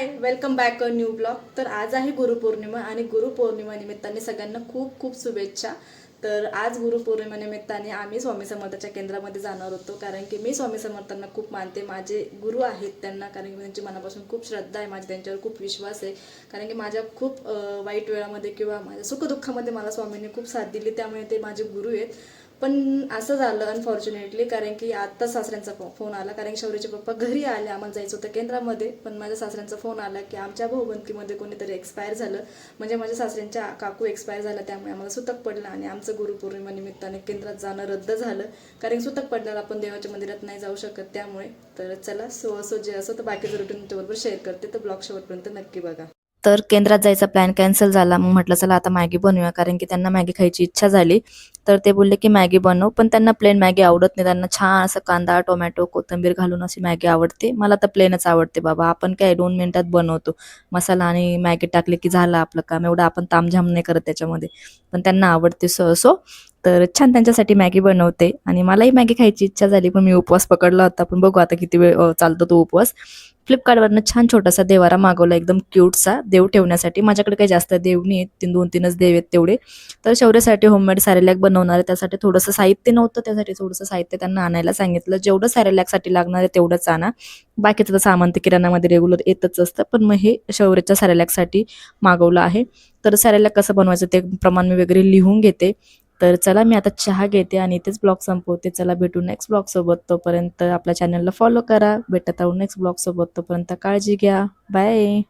High, welcome back a new blog. तर आज आहे गुरुपौर्णिमा आणि गुरुपौर्णिमा निमित्ताने सगळ्यांना खूप खूप शुभेच्छा. तर आज गुरुपौर्णिमा निमित्ताने आम्ही स्वामी समर्थाच्या केंद्रामध्ये जाणार होतो, कारण की मी स्वामी समर्थांना खूप मानते. माझे गुरु आहेत त्यांना, कारण की त्यांची मनापासून खूप श्रद्धा आहे, माझी त्यांच्यावर खूप विश्वास आहे. कारण की माझ्या खूप वाईट वेळामध्ये किंवा माझ्या सुखदुःखामध्ये मला स्वामींनी खूप साथ दिली, त्यामुळे ते माझे गुरु आहेत. पण असं झालं अनफॉर्च्युनेटली, कारण की आत्ता सासऱ्यांचा फोन आला, कारण की शौर्यचे पप्पा घरी आले. आम्हाला जायचं होतं केंद्रामध्ये, पण माझ्या सासऱ्यांचा फोन आला की आमच्या भाऊबंदकीमध्ये कोणीतरी एक्सपायर झालं. म्हणजे माझ्या सासऱ्यांच्या काकू एक्सपायर झाला, त्यामुळे आम्हाला सुतक पडलं आणि आमचं गुरुपौर्णिमा निमित्ताने केंद्रात जाणं रद्द झालं. कारण की सुतक पडल्यावर आपण देवाच्या मंदिरात नाही जाऊ शकत, त्यामुळे. तर चला, असो जे असो, तर बाकीचं रुटीन तुमच्याबरोबर शेअर करते, तर ब्लॉग शेवटपर्यंत नक्की बघा. तर केंद्रात जायचा प्लॅन कॅन्सल झाला. मग म्हटलं चला आता मॅगी बनवूया, कारण की त्यांना मॅगी खायची इच्छा झाली. तर ते बोलले की मॅगी बनव, पण त्यांना प्लेन मॅगी आवडत नाही. त्यांना छान असं कांदा टोमॅटो कोथिंबीर घालून अशी मॅगी आवडते. मला तर प्लेनच आवडते बाबा. आपण काय 2 मिनिटात बनवतो, मसाला आणि मॅगी टाकले की झालं आपलं काम. एवढं आपण तामझाम नाही करत त्याच्यामध्ये, पण त्यांना आवडते असो. तर छान त्यांच्यासाठी मॅगी बनवते आणि मलाही मॅगी खायची इच्छा झाली, पण मी उपवास पकडला होता. पण बघू आता किती वेळ चालतो तो उपवास. फ्लिपकार्टवरनं छान छोटासा देवारा मागवला, एकदम क्यूटसा, देव ठेवण्यासाठी. माझ्याकडे काही जास्त देव नाही आहेत, 2-3च देव आहेत तेवढे. तर शौर्यसाठी होममेड सॅरेलॅक बनवणार आहे. त्यासाठी थोडंसं साहित्य नव्हतं, त्यासाठी थोडंसं साहित्य त्यांना आणायला सांगितलं. जेवढं सॅरेलॅकसाठी लागणार आहे तेवढंच आणा. बाकीचं तर सामान ते किराणामध्ये रेग्युलर येतच असतं, पण मग हे शौर्यच्या सॅरेलॅकसाठी मागवलं आहे. तर सॅरेलॅक कसं बनवायचं ते प्रमाण मी वगैरे लिहून घेते. तर चला, मी आता चहा घेते आणि इथेच ब्लॉग संपवते. चला, भेटू नेक्स्ट ब्लॉग सोबत. तोपर्यंत आपल्या चॅनलला फॉलो करा. भेटत आहोत नेक्स्ट ब्लॉग सोबत. तोपर्यंत काळजी घ्या. बाय.